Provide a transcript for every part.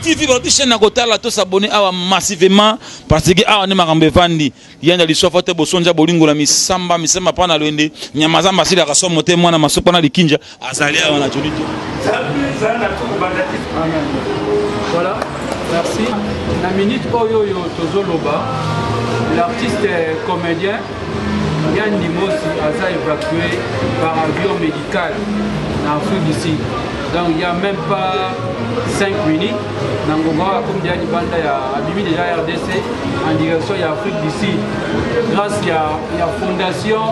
TV votre chaîne à côté là tous s'abonner massivement parce que on est makambe vandi yanda li sofa te bosonja bolingo la misamba pana lwende nyamaza masila ka somo te mwana masoko na likinja azalia wana tulito. Voilà, merci. La minute Oyo Tozoloba, l'artiste comédien Yann Dimosi a été évacué par avion médical en Afrique du Sud. Donc il n'y a même pas 5 minutes. Nangonga, comme dit Banda, il y a Abimi déjà RDC en direction de l'Afrique du Sud. Grâce à la fondation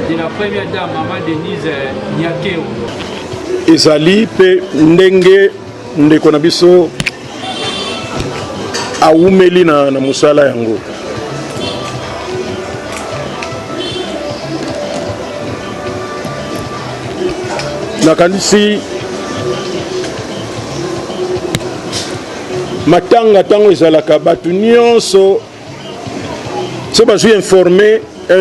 de la première dame, Maman Denise Nyakeo. Ezali pe ndenge ndeko na biso aumeli na musala yango. Nakanisi matanga tango ezalaka batu nyonso so bazwi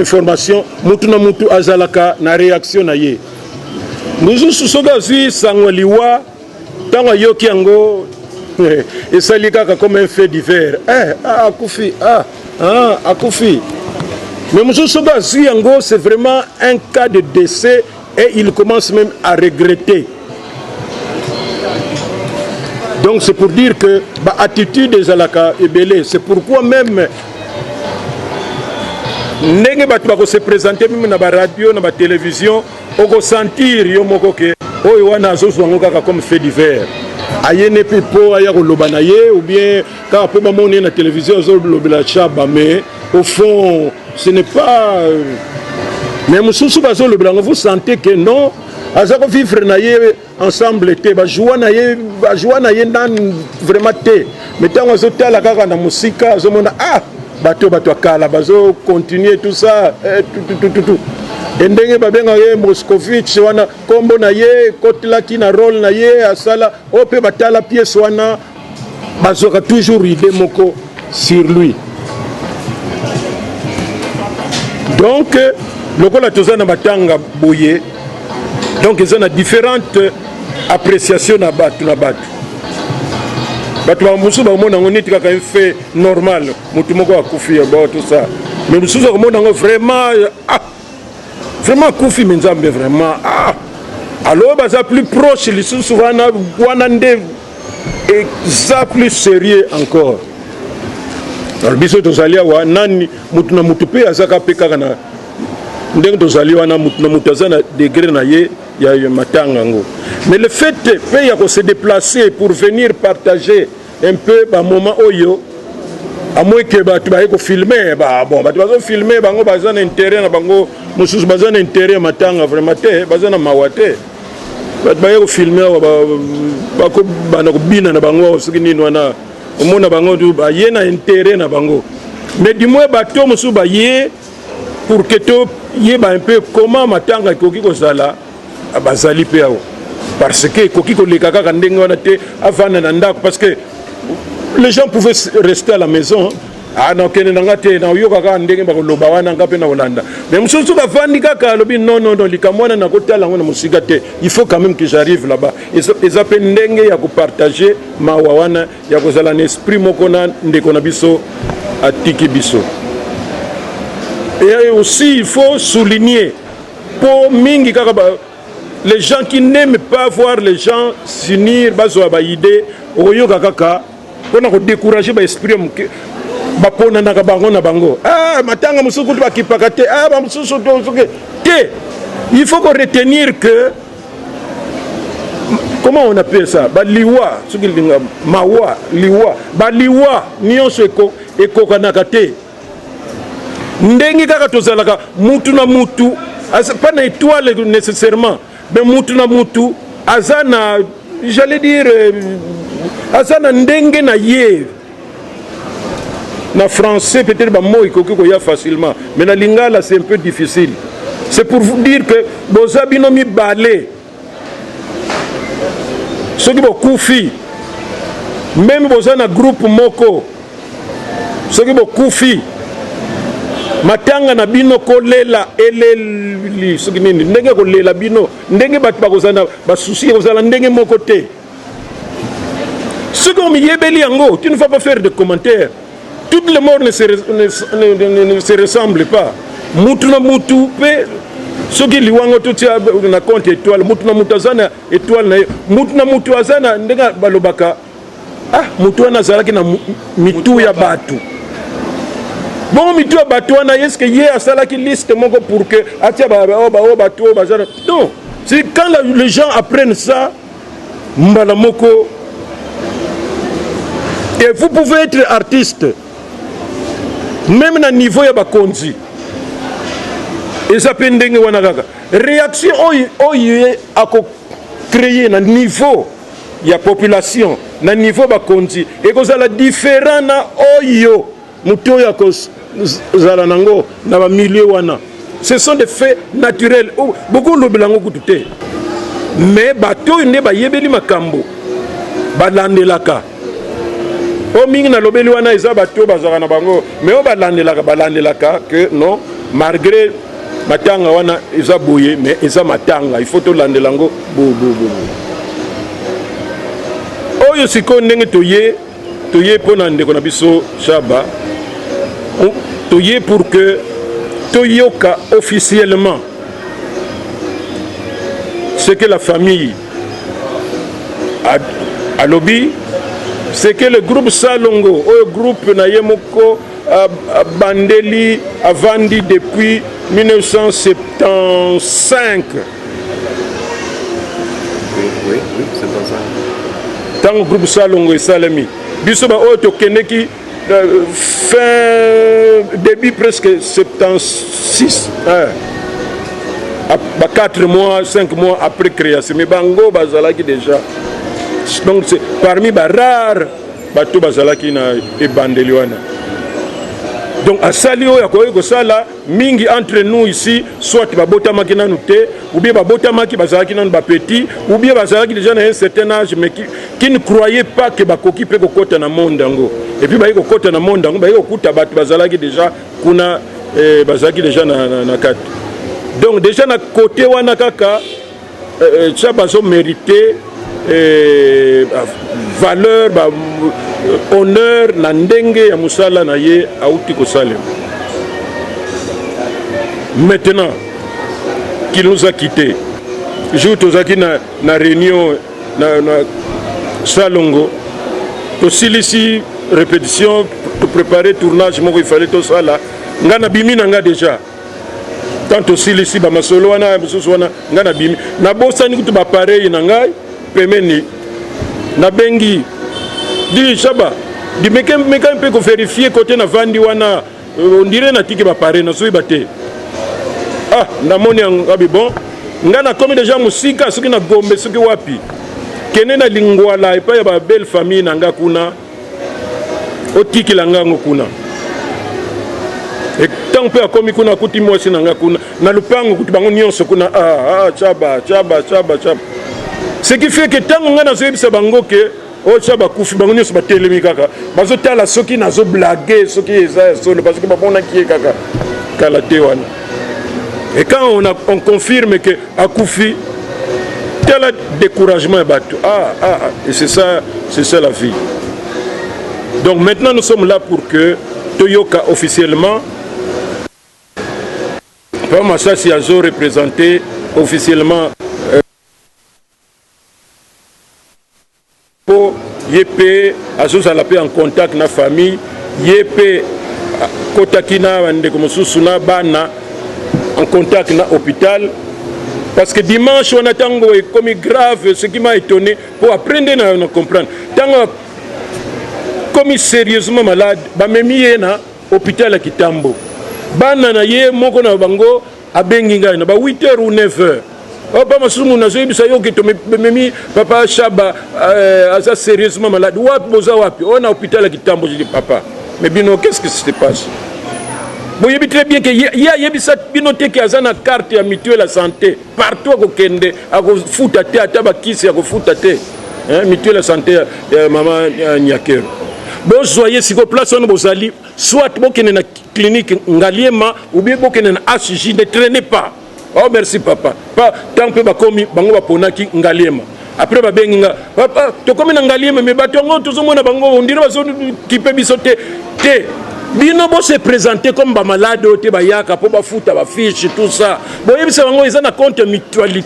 information mutu na mutu azalaka na réaction na ye. Muzusu soga zui sangwaliwa tango yoki yango esali kaka comme un fait divers. Akufi akufi. Mais muzusu soga zui yango c'est vraiment un cas de décès et il commence même à regretter. Donc c'est pour dire que l'attitude des Alaka est belée. C'est pourquoi même ndenge batu bako se présenter même na ba radio na ba télévision oko sentir yo moko ke oyo wana azozwango kaka comme fait divers ayene pipo aya ko loba na ye ou bien ka po ba moni na télévision zo lobela chaba mais au fond ce n'est pas mais mususu bazo lobela vous sentez que non azako vivre na ye ensemble te ba joie na ye nan vraiment te mais tango zo tala kaka na musika zo mona bato akala bazo continuer tout ça tout endenge babenga ye Moscovitch wana kombo na ye kotlaki na rôle na ye asala ope batala pièce wana bazoka toujours idée moko sur lui. Donc lokola toza na batanga boye donc ils ont différentes appréciations na batu Batu ba musu ba mona ngoni tika ka fait normal mutu moko akufi ya ba tout ça mais musu ba mona ngo vraiment vraiment akufi menzambe vraiment alors baza plus proche les sous wana nde et ça plus sérieux encore alors biso tozalia wa nani mutu na mutu pe azaka pe kaka na ndenge tozalia wana mutu na mutu azana degré na ye ya matanga ngo. Mais le fait de se déplacer pour venir partager un peu un moment oyo, à moins que tu vas filmer, bon, tu vas filmer, bango bazan intérêt na bango, musus bazan intérêt matanga vraiment te, bazan mawate. Tu vas filmer, bako banako bina na bango, ce qui ni wana, omona bango du ba yena intérêt na bango. Mais du moins bato musu ba ye pour que to ye ba un peu comment matanga koki ko sala. Bazali peao parce que kokiko le kaka kandenge wana te avana na ndako parce que les gens pouvaient rester à la maison na kene na ngate na yoka kaka ndenge ba loba wana ngape na Hollande mais mususu ka vandi kaka lobi non likamwana na kotala ngona musika te il faut quand même que j'arrive là-bas ils appellent ndenge ya ko partager mawa wana ya ko zala na esprit moko na ndeko na biso atiki biso. Et aussi il faut souligner pour mingi kaka les gens qui n'aiment pas voir les gens s'unir, bazo abaïdé, oyo kaka, on a découragé l'esprit, bapona na bango na bango. Matanga musuku ba kipakate, mususu te. Il faut qu'on retenir que comment on appelle ça? Baliwa, mawa, liwa, baliwa, nyonso eko kanakate. Ndengi kaka tozalaka mutu na mutu, pas na étoile nécessairement. Mais mutu na mutu azana j'allais dire azana ndenge na ye na français peut-être ba moi ikoko ya facilement mais na lingala c'est un peu difficile. C'est pour vous dire que bozabino mi balé ce qui beaucoup fi même bozana groupe moko ce qui beaucoup fi matanga na bino kolela eleli soki nini ndenge kolela bino ndenge batu bakozana basusi kozala ndenge moko te Ce qu'on yebeli yango, tu ne vas pas faire de commentaires. Toutes les morts ne se ressemblent pas. Mutuna mutu pe soki liwango tuti na compte étoile, mutuna mutu azana étoile na mutuna mutu azana ndenga balobaka. Ah, mutu wana zalaki na mitu ya batu. Bon, mitu ya batu wana eske ye asalaki liste moko pour que atia batu bazana. Non, c'est quand les gens apprennent ça, mbala moko. Et vous pouvez être artiste, même à niveau ya bakonzi. Et ça peut ndenge wana kaka. Réaction oyo ako créer na niveau ya population, na niveau bakonzi. Et que ça la différent na oyo muto ya ko zala nango na ba milieu wana. Ce sont des faits naturels. Beaucoup lobelango kutute. Mais bato ne ba yebeli makambo. Balandelaka. O mingi na lobeli wana eza bato bazaka na bango mais o balandelaka que non malgré matanga wana eza boye mais eza matanga il faut to landelango bo oyo siko ndenge toye pona ndeko na biso Chaba toye pour que toyoka officiellement ce que la famille a lobby. C'est que le groupe Salongo, le groupe Nayemoko Bandeli a vendu depuis 1975. Oui, c'est pas ça. Tant le groupe Salongo et Salami. Bisoba Oto Keneki, fin début presque 76. 4 mois, 5 mois après création. Mais Bango Bazalaki déjà. Donc c'est parmi les rares bateaux bazalaki na ebandeli wana. Donc à Salio ya ko sala mingi entre nous ici soit babotamaki nanu te ou bien babotamaki bazalaki nanu ba petit ou bien bazalaki déjà na un certain âge mais qui ne croyaient pas que bakoki pe kokota na monde ngo. Et puis ba kokota na monde ngo ba kokuta bato bazalaki déjà kuna bazalaki déjà na kat. Donc déjà na côté wana kaka ça bazo mérité valeur honneur na ndenge ya musala na ye auti ko salem. Maintenant qu'il nous a quitté jour tozaki na réunion na Salongo to silisi répétition pour préparer tournage moko il fallait to sala ngana bimi nanga déjà tant aussi ici ba masolo wana mususu wana ngana bimi na bosani kutu ba pareil na ngai pemeni na bengi di Chaba di meka mpe ko vérifier côté na vandi wana on dirait na tiki ba pareil na so ibate ah na moni ngabi bon ngana comme déjà musika soki na Gombe soki wapi kene na lingwala epa ya ba belle famille nanga kuna otiki la ngango kuna et tant peu comme kuna kuti mwasi nanga kuna na lupango kuti bango nyonso kuna Chaba ce qui fait que tant ngana zo ebisa bango ke o Chaba kufi bango nyonso batelemi kaka bazo tala soki nazo blaguer soki eza solo parce que babona ki kaka kala te wana. Et quand on confirme que akufi tel découragement est battu. Et c'est ça la vie. Donc maintenant nous sommes là pour que Toyoka officiellement, Pama Sassi Azo représenté officiellement pour Yépé, Azo Salapé en contact avec la famille, Yépé Kotakina, Wandekomosusuna, Bana en contact avec l'hôpital. Parce que dimanche, on a tango comme grave, ce qui m'a étonné, pour apprendre à comprendre. Tango comme sérieusement malade, ba memi na hôpital à Kitambo. Bana na ye moko na bango a benginga na ba 8h ou 9h. Oh pas masumu na zoyi bisa yo kito memi papa Chaba asa sérieusement malade. Wapi boza wapi? On a hôpital à Kitambo, je dis papa. Mais bino qu'est-ce qui se passe? Vous voyez très bien qu'il y a une carte à mutuelle la santé. Partout à Kende, à Foutate, à Tabakis, à Foutate. Mutuelle la santé, maman Nyakero. Bon, soyez si vous placez vos alliés, soit vous êtes dans la clinique Ngaliema, ou bien vous êtes dans la HJ, ne traînez pas. Oh, merci papa. Pas tant que vous avez commis, vous avez Ngaliema. après babenginga papa tokomi na Ngaliema mais bato yango tozomona bango ondire bazokipe biso te bino bo se présenter comme bamalade oyo te bayaka mpo bafuta bafiche tout ça boyebisa bango eza na compte ya mutuelle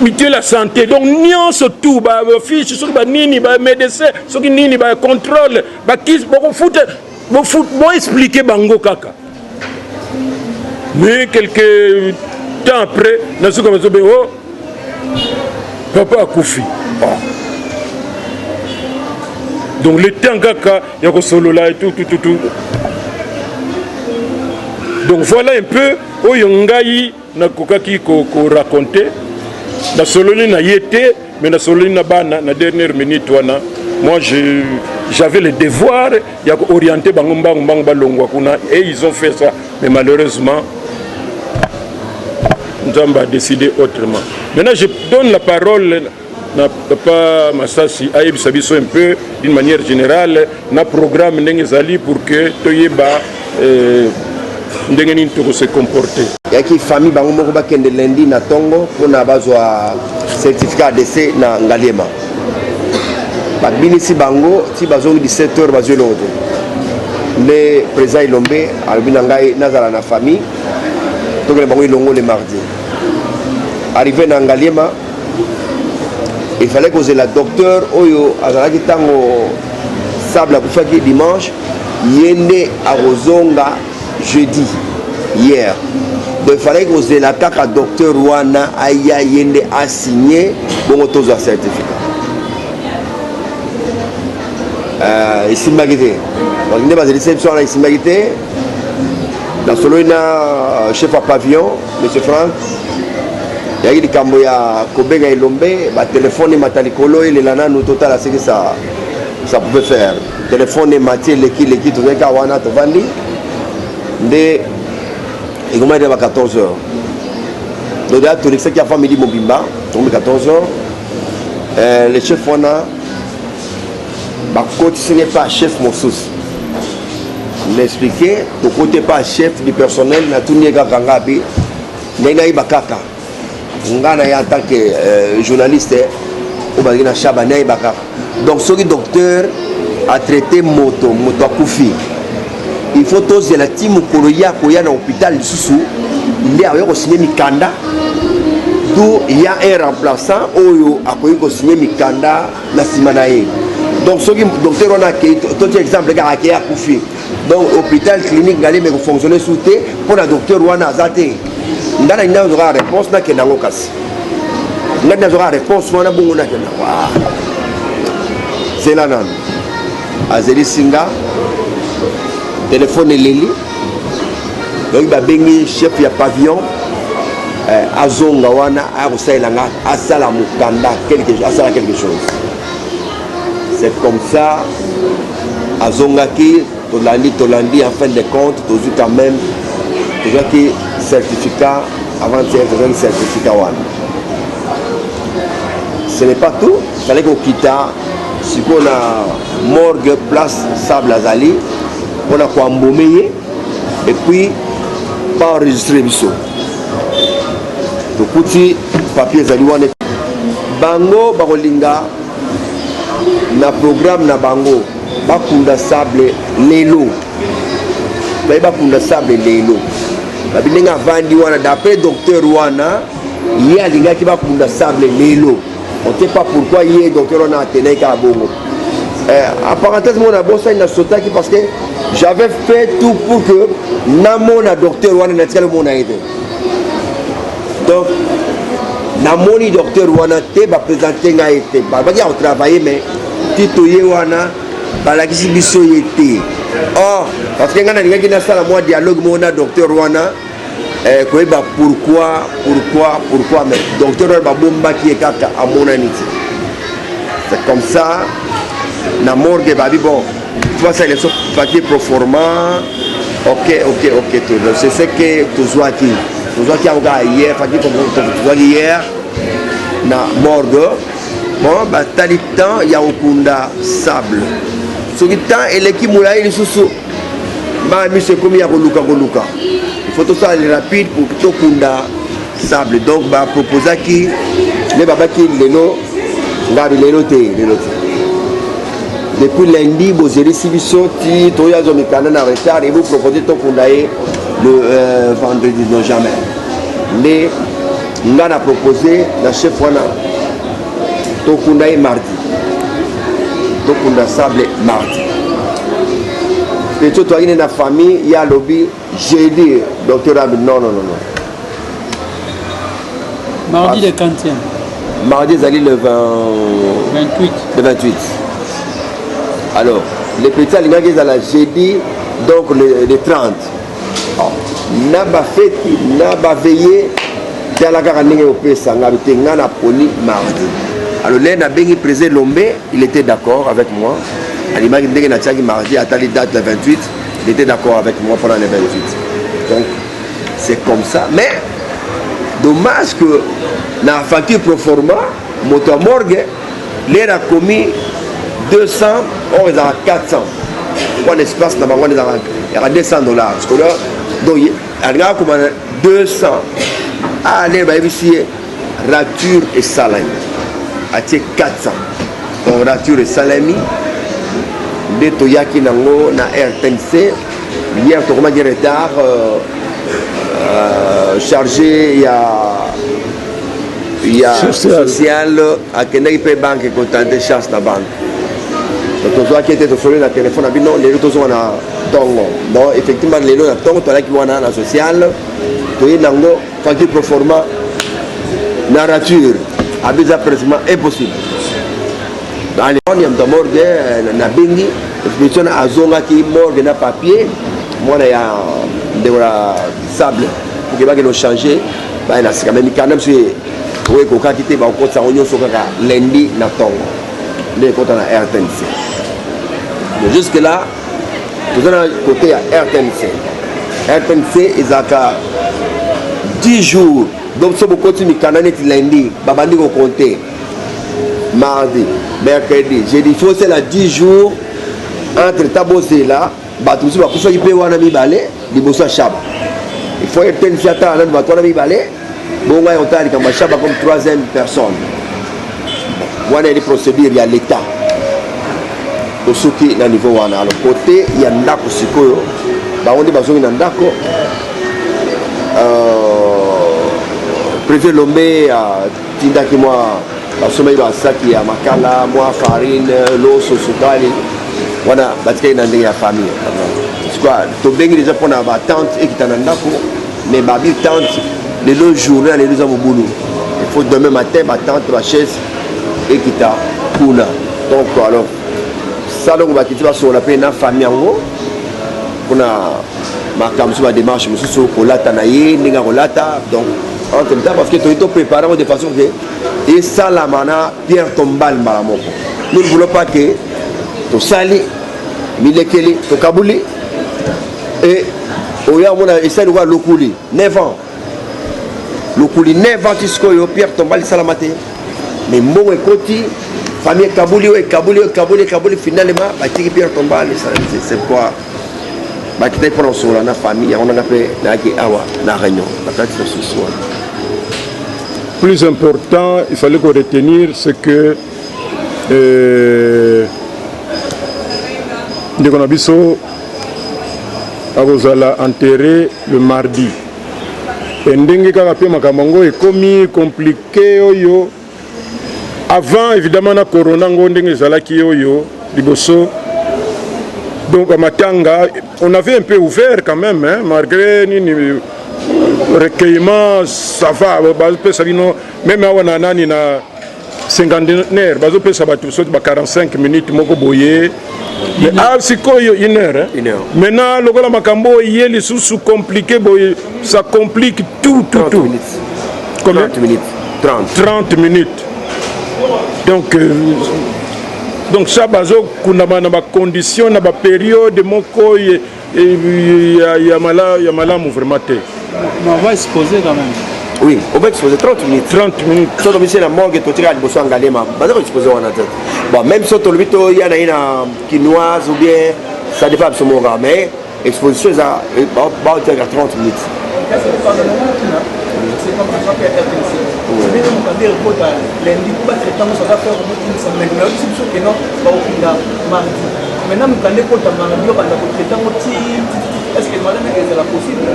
mutuelle ya santé donc nyonso tout bafiche soki banini bamédecin soki nini bacontrôle bakisi bokofuta boexplike bango kaka mais quelque temps après nasuka bazobe o papa akufi donc le temps kaka ya kosolola et tout donc voilà un peu oyo ngai nakokaki koraconte nasololi na ye te mais nasololi na bana na dernière minute wana moi j'avais le devoir ya orienter bango mbangu balongwa kuna et ils ont fait ça mais malheureusement Nzambe a décidé autrement. Maintenant je donne la parole na papa Masasi ayebisa biso un peu d'une manière générale na programme ndenge ezali pour que toyeba ndenge nini toko se comporter. Yaki famille bango moko bakende lundi na Tongo pona bazwa certificat d'essai na Ngaliema. Babinisi bango ti bazongi 17h bazwe loto. Le président Ilombe albina ngai nazala na famille tokele bango ilongo le mardi. Arrivé na Ngaliema, il fallait que la docteur Oyo azalaki tango sable à Koufaki dimanche, yende à Rozonga jeudi hier. Donc il fallait que la kaka docteur Wana aya yende a signé bon autorisation certificat. Ici magité. Donc il est basé sur la ici magité. Dans solo na chef à pavillon, monsieur Franck. Il y a des camboya Kobenga Ilombe, ba téléphone matalikolo et les lana nous total à ce que ça pouvait faire. Téléphone Mathieu leki tout le cas wana to vandi. De il commence à 14h. Donc là tout ce qui a fait midi Mobimba, tombe 14h. Le chef wana ba côté ce n'est pas chef Mossus. L'expliquer, to côté pas chef du personnel na tout niega kangabi. Nenga ibakaka. Ngana en tant que journaliste au Bagina Chabana et Bakar. Donc ce docteur a traité moto à Koufi. Il faut tous la team Koloya Koya dans l'hôpital du Soussou. Il y a eu signé Mikanda. D'où il y a un remplaçant Oyo a signé Mikanda na Simanae. Donc ce docteur on a tout exemple gars qui a Koufi. Donc hôpital clinique galé mais fonctionner sous thé pour la docteur Wana Zate. Ndana ina zora réponse na kena ngokasi ndana zora réponse wana bongo na kena wa zela nan azeli singa téléphone leli donc ba bengi chef ya pavillon azonga wana akosailanga asala mukanda quelque chose c'est comme ça azonga ki tolandi en fin de compte toujours quand même toujours qui certificat avant-hier, un certificat one. Ce n'est pas tout. Il fallait qu'on quitte. Si on a morgue, place, sable azali, on a quoi embaumer et puis pas enregistrer biso. Donc petit papier azali one. Bango barolinga na programme na bango bakunda sable lelo. Bakunda sable lelo. Babilenga vandi wana d'après docteur wana il alinga ki bakunda sable lelo on sait pas pourquoi il docteur wana atene ka bongo en parenthèse mon abosa ina sotaki parce que j'avais fait tout pour que namona docteur wana na tikala mona été donc namoni docteur wana te ba présenter nga été ba ki a travailler mais tito ye wana balakisi biso yete. Oh, parce que ngana ninga kina sala moi dialogue mona docteur wana koyeba pourquoi mais docteur ba bomba qui est kaka amona niti. C'est comme ça na morgue ba bon. Tu vois ça les papiers pro forma. OK, tout. C'est ce que tu vois qui a hier, papier comme hier na morgue. Bon, bah talitan ya okunda sable. Ce qui temps et l'équipe moulaï les sous bah monsieur comme il y a koluka il faut tout ça aller rapide pour tout kunda sable donc bah proposer qui les babaki lelo ngabi lelo te. Depuis lundi, vous avez reçu ti toya zo mikana na retard et vous proposez ton kundaye le vendredi non jamais. Les ngana proposé na chef wana to kundaye mardi. To kunda sable mardi. Et tout toi na famille, il y a lobby jeudi docteur Abi non. Mardi le 40e. Mardi zali le 28. Le 28. Alors, les petits aliments qui sont là jeudi, donc le 30. N'a pas fait, n'a pas veillé, dans la garantie au Pessa, n'a pas poli mardi. Alors, là, n'a pas présé Lombé, il était d'accord avec moi. Aliment qui n'a pas mardi, à telle date le 28, il était d'accord avec moi pendant le 28. Donc, c'est comme ça. Mais, dommage que dans la facture pro forma, moto morgue, l'air a commis 200, on est à 400. Pour l'espace, il y a 200 $. Parce que là, donc, il y a comme 200. Ah, l'air va ici, rature et salami. À 400. Donc, rature et salami. Les Toyaki Nango, na RTNC. Hier, tu as dit retard. Chargé, il y a social à Kenepe Banque et contenté chasse la banque. Donc, toi qui étais sur le téléphone, non, les autres sont à Tongo. Donc, effectivement, les autres sont à Tongo, qui sont à social. Tu es dans le facture pro forma, narrature, à des appraisements impossible. Dans les gens, il y a un morgue, na bengi, l'expédition à Zonga qui morgue na papier. Moi, il y a des sable pour que les gens changent. C'est quand même quand même si oui, quand on quitte, on compte ça on y a lundi na Tongo. Les comptes na RTNC. Mais jusque là, tout ça côté à RTNC. RTNC ils ont 10 jours. Donc si vous continuez canal lundi, babandi vous comptez mardi, mercredi, jeudi, il faut c'est là 10 jours entre tabosé là. Tout ça, pour ça, il peut y avoir un ami balai, il faut chab. Il faut être un fiata, il va y avoir un ami balai. Bon, on a un chab comme troisième personne. On a des procédures, il y a l'État. Pour ceux qui sont au niveau, alors côté, il y a un dako sikoyo. On dit qu'il y a un dako. Préfet Lombé, Tindaki, moi, sommeil Basaki, Makala, moi, farine, l'eau, sosukali. Voilà, parce qu'il y a une famille. C'est quoi? Tu as déjà pris ma tante et qui t'a un mais ma vie tante, les deux journées, les deux ans au boulot. Il faut demain matin, ma tante, ma chaise et qui t'a poula. Donc, alors, ça, donc, on va quitter sur la peine famille en haut. On a ma caméra ma démarche, je me suis dit, Kolata Naye, Ninga Kolata. Donc, en même temps, parce que tu es préparé de façon que, et ça, la mana, Pierre Tombal, Malamoko. Nous ne voulons pas que. To sali milekeli to kabuli et oya mona essaie de voir lokuli 9 ans lokuli 9 ans tisco yo Pierre Tombal salamate mais mbongo ekoti famille kabuli finalement batiki Pierre Tombal c'est quoi bakite pour sur la famille on a fait na ki awa na réunion bakati ce soir. Plus important, il fallait qu'on retenir ce que ndeko na biso akozala enterré le mardi ndenge kaka pe makambo ngo ekomi compliqué oyo avant évidemment na corona ngo ndenge ezalaki oyo liboso donc à matanga on avait un peu ouvert quand même hein, malgré nini recueillement ça va bazopesa bino même awa na nani na cinquantenaire bazopesa bato soki ba 45 minutes moko boye mais sikoyo 1 heure hein? 1 heure maintenant lokola makambo ye lisusu compliqué boye ça complique tout 30 minutes combien 30 minutes 30 minutes donc ça bazo kunama na ba condition na ba période moko ya malamu vraiment te. Mais on va exposer quand même. Oui, on va exposer 30 minutes. 30 minutes. Si on a la morgue, tu as besoin de Galema. On va exposer en tête. Bon, même si on a une quinoise ou bien, ça dépend de ce moment. Mais exposition, ça va 30 minutes. dire que lundi, pour battre le temps, ça va faire une semaine. Mais aussi, sûr que non, va au mardi. Maintenant, quand on est mardi, on va le temps. Est-ce que madame est la possible?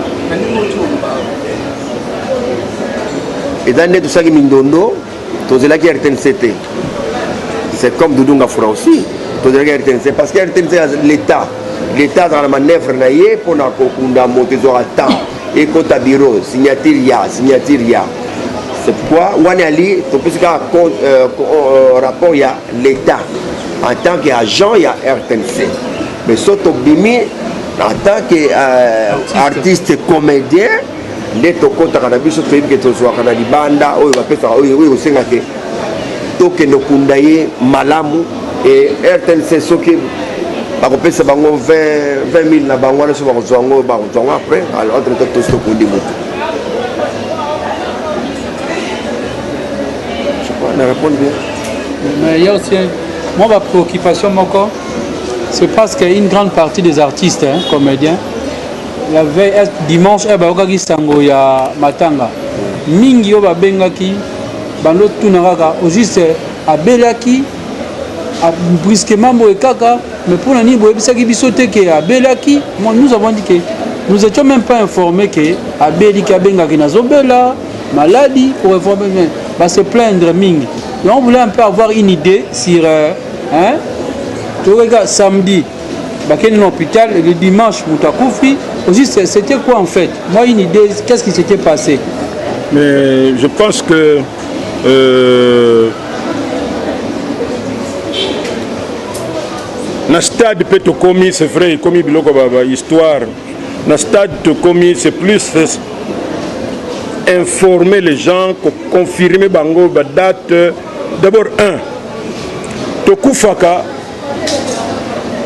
Et dans tout ça qui m'indondo, tout cela qui est RTNCT. C'est comme Doudunga Fura aussi. Tout cela qui est RTNCT. Parce que RTNCT, l'État dans la manœuvre, pour monter sur le temps. Et quand à bureau, signature ya. C'est pourquoi on a dit rapport il y a l'État en tant qu'agent il y a RTNC. Mais surtout Bimi en tant qu'artiste comédien, les tokonta cannabis sur fait que tu sois canadi banda ou va faire oui au sengake toke no kundaye malamu et RTNC ce qui a coupé ça bango 20 000 na bango na so bango après alors entre tout ce qu'on dit on répond bien. Mais il y a aussi moi ma préoccupation c'est parce qu'une grande partie des artistes comédiens la veille dimanche baokaki sango ya matanga mingi yo babengaki bando tunaka au juste abelaki brusquement boye kaka mais pour nani boyebisaki biso te ke abelaki nous avons dit que nous étions même pas informés que abeliki abengaki nazobela maladie pour informer va se plaindre mingi. Et on voulait un peu avoir une idée sur samedi bakeni l'hôpital et le dimanche Moutakoufri aussi c'était quoi en fait? Moi une idée, qu'est-ce qui s'était passé? Mais je pense que na stade peut commis c'est vrai commis biloko baba histoire na stade commis c'est plus informer les gens confirmer bango ba date d'abord tokufaka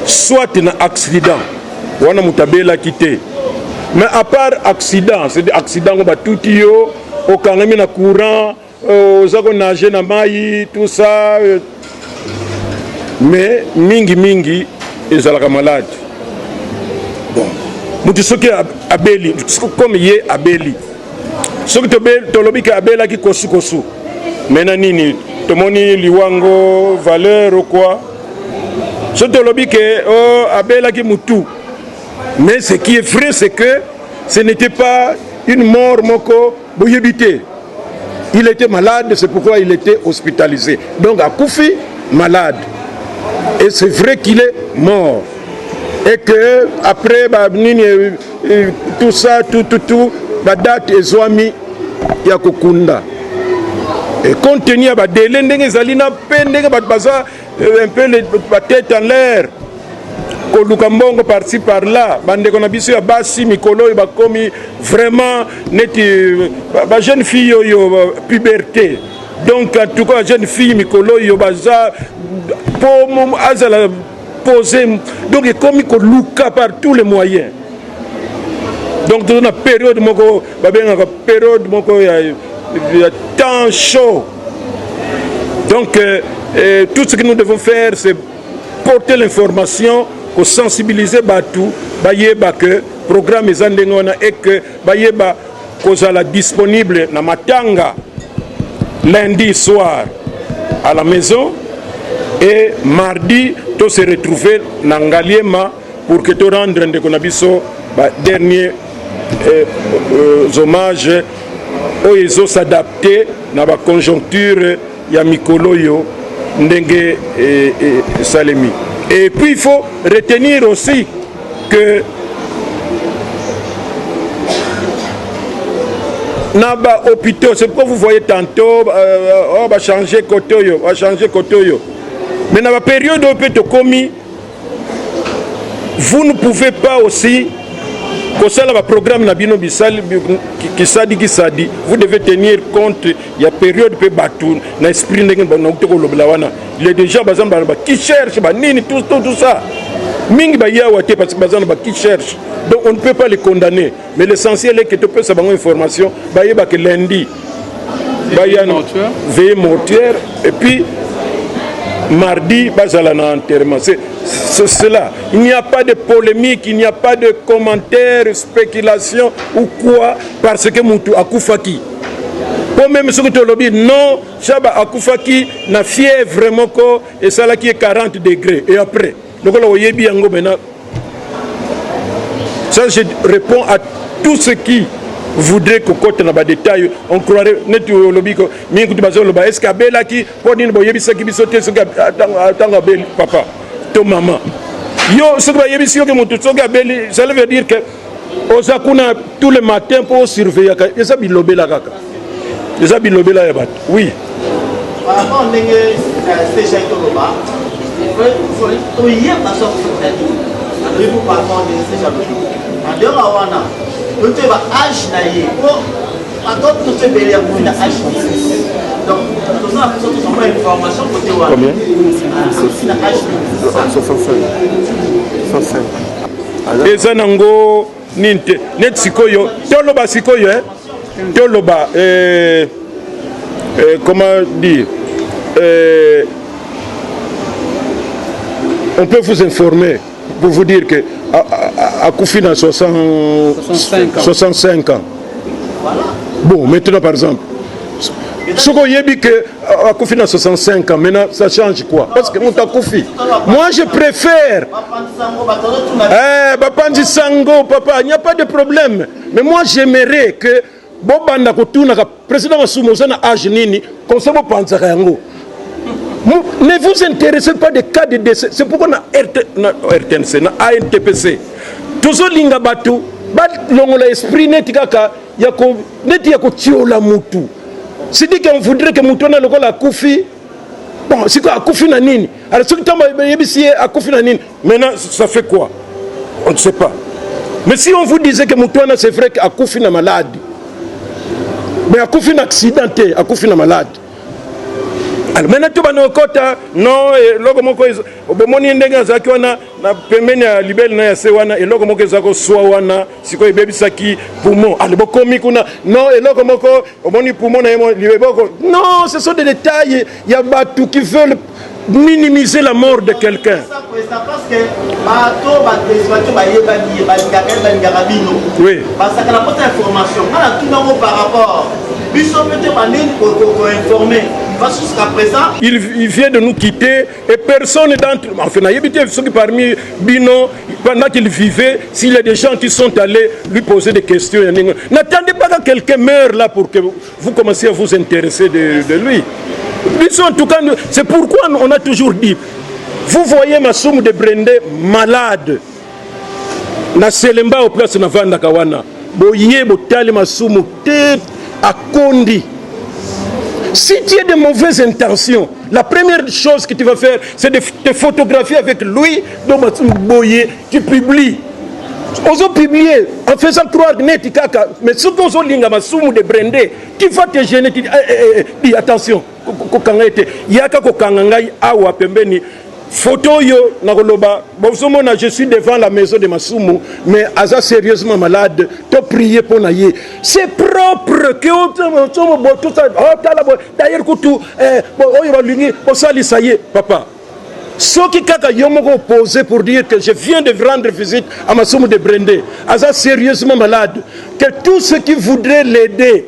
soit un accident wana mutabela quitté mais à part accident c'est des accidents ba tout yo okangami na courant ozako nager na mai tout ça mais mingi ezalaka malade bon mutu soki abeli comme ye abeli soki tolobi ke abelaki kosu mena nini tomoni liwango valeur ou quoi soki tolobi ke abelaki mutu mais ce qui est vrai c'est que ce n'était pas une mort moko boyebité il était malade c'est pourquoi il était hospitalisé donc akufi malade et c'est vrai qu'il est mort et que après tout ça tout la date ezwami ya kokunda et compte tenu ya délai ndenge zalina pendenge baza un peu la tête en l'air koluka mbongo par-ci par-là bandeko na biso ya basi mikolo bakomi vraiment neti ba jeune fille yo puberté donc en tout cas jeune fille mikolo yo baza pour azala poser donc il comme koluka par tous les moyens donc dans une période moko babenga période moko ya temps chaud donc tout ce que nous devons faire c'est porter l'information pour sensibiliser batou bayeba que programme ezandengona et que bayeba kozala disponible na matanga lundi soir à la maison et mardi to se retrouver na Ngaliema pour que to rendre ndeko na biso dernier hommages oyo s'adapter na ba conjoncture ya mikolo yo ndenge salemi. Et puis il faut retenir aussi que na ba hôpitaux, c'est pourquoi vous voyez tantôt on va changer côté yo, mais dans la période où peut commis vous ne pouvez pas aussi kosala ba programme na bino bisali kisadi vous devez tenir compte il y a période pe batou na esprit ndenge ba nokto lobela wana il est déjà bazamba ba qui cherche ba nini tout ça mingi ba yawa te parce que bazamba qui cherche donc on ne peut pas les condamner mais l'essentiel est que tu peux savoir information ba yeba que lundi ba yana veille mortuaire et puis mardi bazala na enterrement c'est cela. Il n'y a pas de polémique, il n'y a pas de commentaires, spéculation ou quoi parce que Moutou Akoufaki. pour même ce que tu as dit, non, Chaba Akoufaki na fièvre moko et ça là qui est 40 degrés. Et après, donc là, oyebi yango maintenant. Ça, je réponds à tout ce qui voudrait que côté na ba détail, on croirait net au lobby que mingi tu bazo loba est-ce qu'abela qui pour dire boyebi ça qui bisoté ce attends abel papa, ton maman. Yo ce que boyebi si que mon tout ça abel, ça veut dire que Osakuna tous les matins pour surveiller et ça bilobe la kaka. Et ça bilobe la yabat. Oui. Par rapport à ces gens Toloba, il y a pas sorte de vous par rapport à ces gens. En dehors awana, nous te va âge naïe. Pour attendre tout ce belé à vous na âge. Donc nous avons besoin de information côté wa. Combien? 65. Et ça nango ninte net sikoyo toloba sikoyo toloba comment dire on peut vous informer pour vous dire que Akoufi a 65 ans. Voilà. Bon, maintenant par exemple, ce qu'on a dit que Akoufi a 65 ans, maintenant ça change quoi? Parce que mon Akoufi, moi je préfère. Bapandi Sango, papa, il n'y a pas de problème. Mais moi j'aimerais que Bobanda Kotuna, président Soumozana Ajnini, comme ça, ne vous intéressez pas des cas de décès. C'est pourquoi on a RTNC, on a ANTPC. Tous les linga batu, l'esprit net kaka, net yako tiola mutu. C'est dit qu'on voudrait que mutu na lokola Koufi. Bon, c'est quoi Koufi na nini? Alors ce que tu as Koufi na nini? Maintenant, ça fait quoi? On ne sait pas. Mais si on vous disait que mutu na c'est vrai que Koufi na malade. Mais Koufi na accidenté, Koufi na malade. Alors maintenant tu vas nous kota non et logo moko obomoni ndenga zaki wana na pembeni ya libel na ya se wana et logo moko zako swa wana siko ebebisaki poumon alors bokomi kuna non et logo moko omoni poumon na yemo libeboko non ce sont des détails il y a batu qui veulent minimiser la mort de quelqu'un. Oui. Parce que la bonne information, on a tout par rapport. Jusqu'à présent, il vient de nous quitter et personne d'entre nous, enfin, ceux qui parmi Bino, pendant qu'il vivait, s'il y a des gens qui sont allés lui poser des questions, n'attendez pas que quelqu'un meure là pour que vous commenciez à vous intéresser de lui. En tout cas, c'est pourquoi on a toujours dit, vous voyez Massoum de Brendé malade, na Selemba au place na Vanda Kawana, boye botali Massoum tête à Kondi. Si tu as de mauvaises intentions, la première chose que tu vas faire, c'est de te photographier avec lui, donc Boye, tu publies. Oso publier en faisant croire que net kaka, mais ce qu'on a linga Massoum de Brendé, tu vas te gêner, tu dis attention, kokangete, yaka kokangangai awa pembeni. Photo yo nakoloba bozomona je suis devant la maison de Massoumou mais aza sérieusement malade to prier pour naye c'est propre que tout ça d'ailleurs kutu oyo balingi osali ça y est papa ce qui kaka yomoko posé pour dire que je viens de rendre visite à Massoumou de Brendé aza sérieusement malade que tous ceux qui voudraient l'aider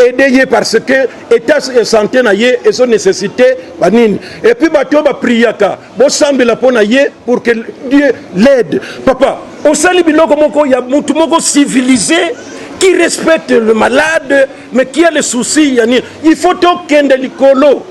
aider parce que état santé na ye et son nécessité banini et puis bato ba priaka bo sambela pona ye pour que Dieu l'aide papa au sali biloko moko ya mutu moko civilisé qui respecte le malade mais qui a les soucis yani il faut tokende likolo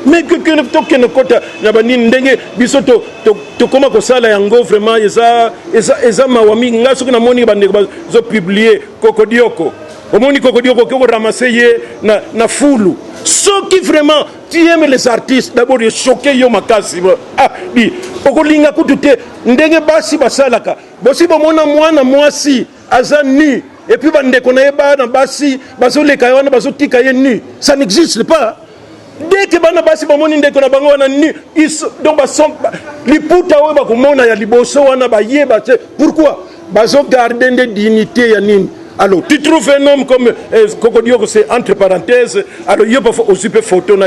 mais que tokende kota na banini ndenge biso to koma ko sala yango vraiment eza mawami ngaso na moni bande zo publier kokodioko Omoni Kokodio Koko ramasser na foule. Ceux qui vraiment, tu aimes les artistes, d'abord ils choquent yo makasi. Ah, dit, Okolinga kutute, ndenge basi basalaka. Bosi bomona mwana mwasi azani et puis bande konaye ba na basi baso le kawana baso tikaye nu. Ça n'existe pas. Dès que bana basi bomoni ndeko na bango wana nu, donc bason liputa we bakomona ya liboso wana ba yeba. Pourquoi? Baso garder des dignités ya nini. Alors, tu trouves un homme comme Kokodio, c'est entre parenthèses, alors il y a aussi des photos,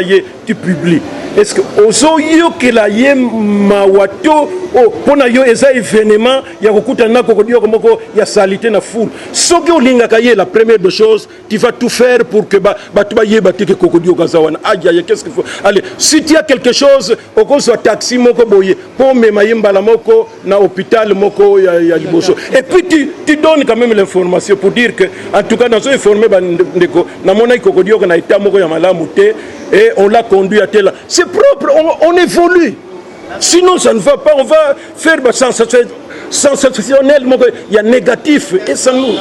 tu publies. est-ce que ozoyokela ye mawato mpona yo eza événement ya kokutana kokodio komoko ya salité na foule soki olingaka ye la première de choses tu vas tout faire pour que bato bayeba te ke kokodio kaza wana aja qu'est-ce qu'il faut allez si tu as quelque chose okozwa taxi moko boye po mema ye mbala moko na hôpital moko ya liboso et puis tu donnes quand même l'information pour dire que en tout cas nazo informer bandeko na mona kokodio na état moko ya malamu te et on l'a conduit à tel c'est propre on évolue. Sinon, ça ne va pas. On va faire sensationnel, il y a négatif. Et ça nous.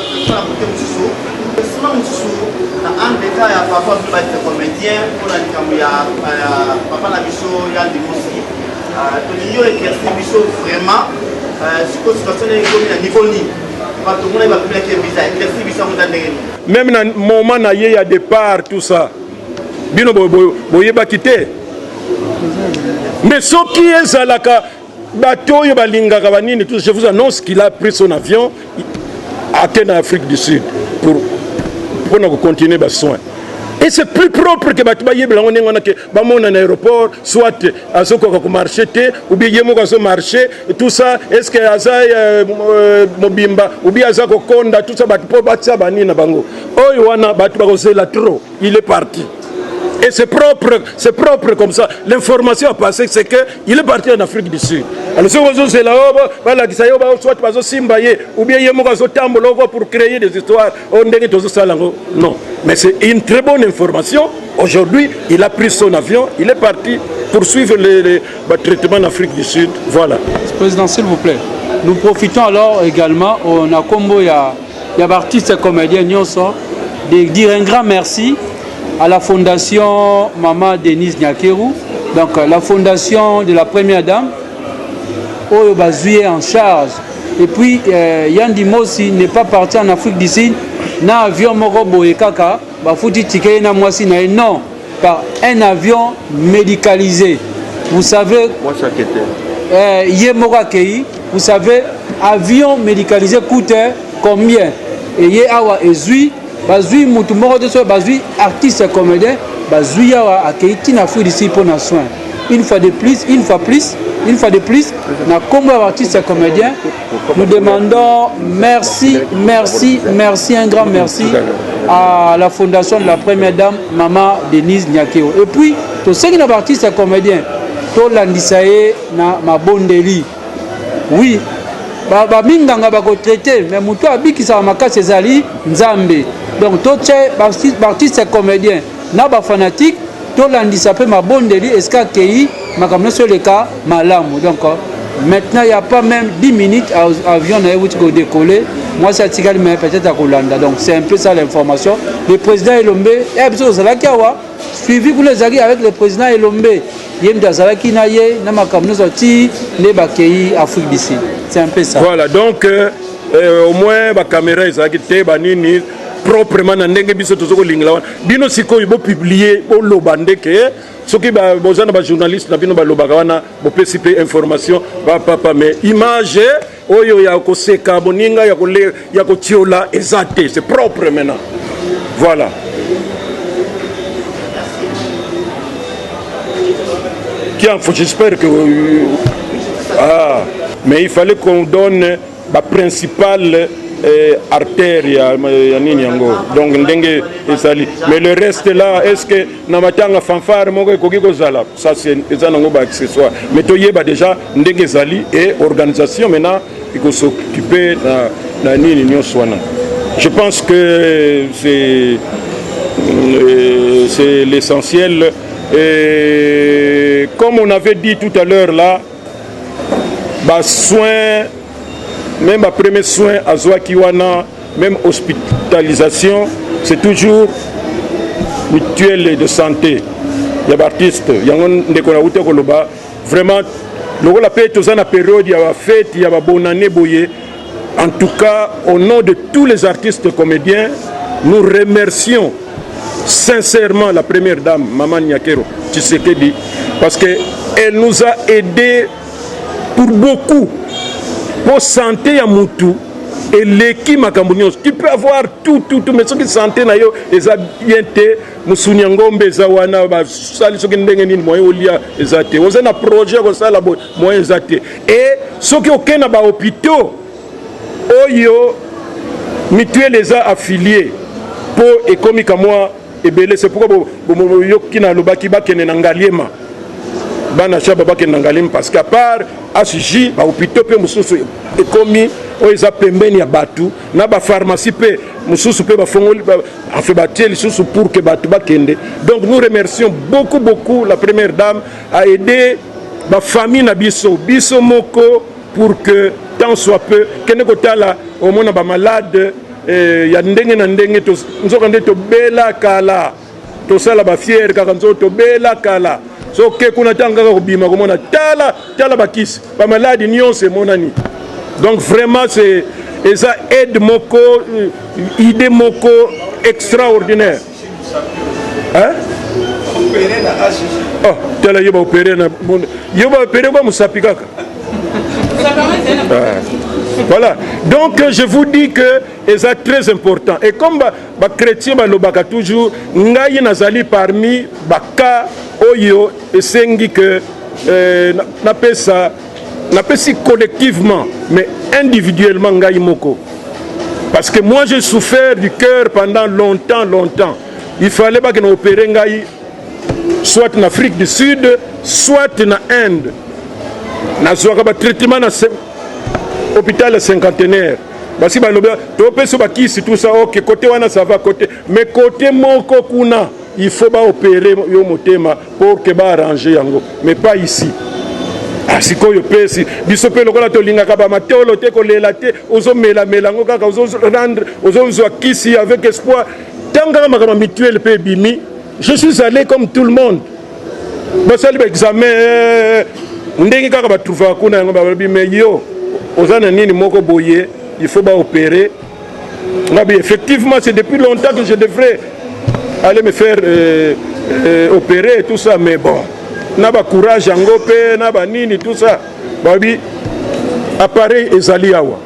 Même dans le moment où il y a départ, tout ça. Bino boye ba quitter. Mais ce qui est Zalaka, Batoyo Balingaka Banini, je vous annonce qu'il a pris son avion à Athènes, en Afrique du Sud, pour continuer les soins. Et c'est plus propre que Batubaye Blanc, on a un aéroport, soit à Zoko marché, ou bien Yemo marché, tout ça, est-ce que Azaï Mobimba, ou bien Azako Konda, tout ça, Batupo Batsa Banina Bango. Oh, Yoana Batubagose la trop, il est parti. Et c'est propre comme ça. L'information a passé, c'est qu'il est parti en Afrique du Sud. Alors, si vous c'est là-haut, soit Simbaye, ou bien pour créer des histoires, non. Mais c'est une très bonne information. Aujourd'hui, il a pris son avion, il est parti pour suivre le traitement en Afrique du Sud. Voilà. Président, s'il vous plaît, nous profitons alors également, on a combo, il y a artistes et comédiens, de dire un grand merci à la fondation Maman Denise Nyakeru, donc la fondation de la première dame, où basé en charge. Et puis Yandi Mosi n'est pas parti en Afrique du Sud, na avion Morobo et Kaka, Bafouti Tike na Moisi na non, par un avion médicalisé. Vous savez, Yemorakei, vous savez, avion médicalisé coûte combien? Et Ye Awa Ezui. Bazui mutumoro de soi, bazui artiste et comédien, bazui yawa akeiti na fou d'ici pour nos soins. Une fois de plus, na comme artiste et comédien, nous demandons merci, un grand merci à la fondation de la première dame, Maman Denise Nyakeo. Et puis, tous ceux qui sont artistes et comédiens, tout l'andisaye na mabondeli. Oui. Minganga bako traité mais muto abiki sa makasi ezali nzambe donc to tche artiste comédien na ba fanatique to landisa pe mabondeli eska kei makamno sur le cas malamu donc maintenant il y a pas même 10 minutes avion na wuti ko décoller moi ça tigali mais peut-être à Kolanda donc c'est un peu ça l'information le président Elombe ebso zalakiawa suivi pour les alliés avec le président Elombe yemda zalaki na ye na makamno sorti ne bakei Afrique d'ici. C'est un peu ça. Voilà, donc au moins la caméra est banini proprement dans ndenge biso tozoko lingla bino siko ibo publier au lobande que ceux qui bozana ba journaliste na bino ba lobaka wana bo pesipe information ba papa mais image oyo ya ko seka boninga ya ko tiola exacté c'est propre maintenant. Voilà. J'espère que mais il fallait qu'on donne la principale artère donc mais le reste là est-ce que namatanga fanfare moko ekoki kozala ça c'est un accessoire mais toyeba déjà ndenge zali et organisation maintenant il faut s'occuper na nini nyonso wana. Je pense que c'est l'essentiel et comme on avait dit tout à l'heure là soins, même après soins à Zouakiwana, même hospitalisation, c'est toujours mutuelle de santé. Il y a des artistes, il y a des artistes, vraiment, la période, il y a des fêtes, il y a des bonnes années. En tout cas, au nom de tous les artistes comédiens, nous remercions sincèrement la première dame, Maman Nyakero Tshisekedi, parce qu'elle nous a aidés pour beaucoup, pour santé à Moutou et l'équipe Makambunios. Tu peux avoir tout, mais ce qui santé na yo, les bien musuni ya ngombe eza wana basali soki ndenge nini moyen olia eza te oza na projet kosala moyen eza te e soki okei na bahôpitaux oyo mutuelle eza affilié mpo ekomi kamwa ebele c'est pourquoi yoki na lobaki bakende na ngaliema bana chaba bakende na ngaliema parce qu'à part ACJ bahôpitaux mpe mosusu ekomi oyo eza pembeni ya bato na bapharmacie mpe mosusu mpe bafongoli enfe batie lisusu pour que bato bakende. Donc nous remercions beaucoup la première dame à aider bafamille na biso moko pour que tant soit peu kende kotala omona bamalade ya ndenge na ndenge nzoka nde tobela kala tosala bafiere kaka nzoto tobela kala soke kuna tanga kobima komona tala bakisi bamaladi nyonso emonani. Donc vraiment c'est eza aide moko idée moko extraordinaire. Hein? Oh, tala yoba opéré na yoba opéré ba musapi kaka. Voilà. Donc je vous dis que c'est très important. Et comme les chrétiens balobaka toujours ngai nazali parmi baka oyo esengi que napesi collectivement mais individuellement ngai moko. Parce que moi j'ai souffert du cœur pendant longtemps. Il fallait pas que nous opérions ngai soit en Afrique du Sud, soit en Inde. Nazwaka ba traitement na hôpital cinquantenaire. Basi ba loba to peso ba kisi tout ça OK côté wana ça va côté mais côté moko kuna il faut ba opérer yo motema pour que ba arranger yango mais pas ici. Asikoyo pesi biso pe lokola to linga ka ba matolo te ko lela te ozo mela ngo kaka ozo rendre ozo zwa kisi avec espoir tanga makama mutuelle pe bimi. Je suis allé comme tout le monde. Basali ba examen ndenge kaka ba trouva kuna yango ba mais yo ozana nini moko boye il faut pas opérer. Effectivement c'est depuis longtemps que je devrais aller me faire opérer tout ça mais bon na ba courage yango pe na ba nini tout ça babi appareil ezali awa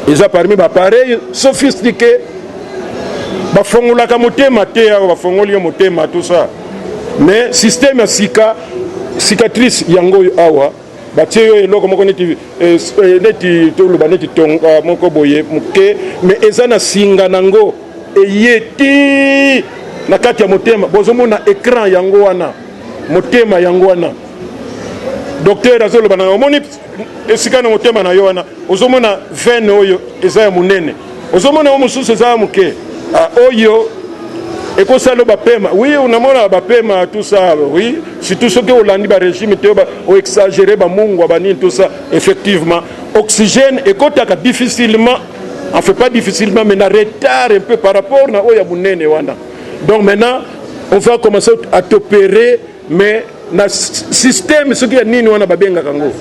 eza parmi ba appareil sophistiqué ba fongola ka motema te awa ba fongoli motema tout ça mais système ya cicatrice yango awa batie yo eloko moko neti toloba neti tonga moko boye moke mais eza na singa nango eyeti na kati ya motema bozomona écran yango wana motema yango wana docteur azoloba na omoni esika na motema na yo wana ozomona veine oyo eza ya munene ozomona o mosusu eza moke oyo ekosalo bapema oui unamona bapema tout ça oui surtout ceux qui olandi ba régime te o exagérer ba mungu banini tout ça effectivement oxygène ekotaka difficilement en fait pas difficilement mais na retard un peu par rapport na oya munene wana. Donc maintenant on va commencer à t'opérer mais na système ce qui ya nini wana babenga kango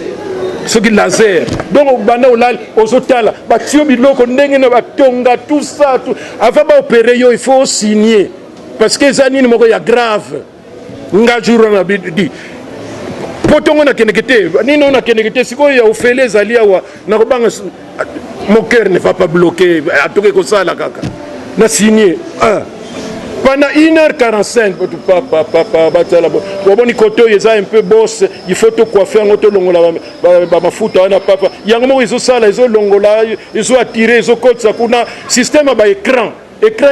ce qui laser donc bana olal ozotala batio biloko ndenge na batonga tout ça tout avant ba opérer yo il faut signer parce que ça nini moko ya grave nga jour na di potongo na kenekete nini on a kenekete siko ya ofele zali awa na kobanga mon cœur ne va pas bloquer atoke ko sala kaka na signer pendant 1h45 batala boni koto yeza un peu boss il faut te coiffer ngoto longola ba mafuta wana papa yango mo izo sala izo longola izo attirer izo kotsa kuna système ba écran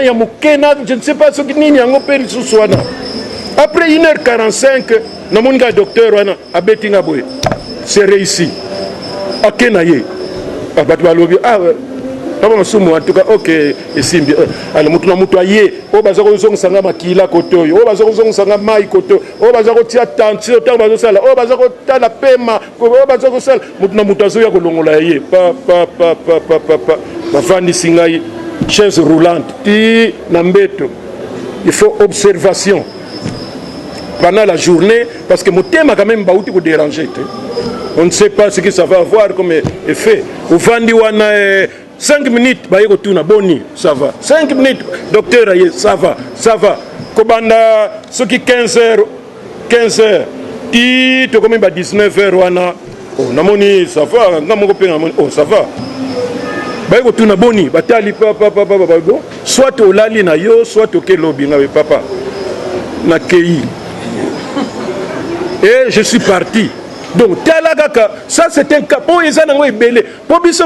ya mukena je ne sais pas ce que nini yango peli suswana après 1h45 na moninga docteur wana abetinga boye c'est réussi akena ye abatu balobi Papa Sumu en tout cas OK esimbi ala mutu na mutu aye o bazako zongisa makila kotoyo o bazako zongisa mai koto o bazako tia tension tant bazo sala o bazako tala pema o bazako sala mutu na mutu azo ya kolongola ye pa bafandi singai chaise roulante ti na mbeto. Il faut observation pendant la journée parce que mon thème a quand même bauti ko déranger. On ne sait pas ce que ça va avoir comme effet. Au vandi wana 5 minutes, boni, ça va. 5 minutes, docteur, ça va. Kobanda, ce qui 15 heures, ti, to comme 19 heures, wana, oh, namoni, ça va, oh, ça va. Baïko tuna boni, batali, papa, soit au lali na yo, soit au kelobi, papa. na KI. Et je suis parti. Donc, Talagaka, ça c'est un cas. Pour les gens, belé. Pour les gens,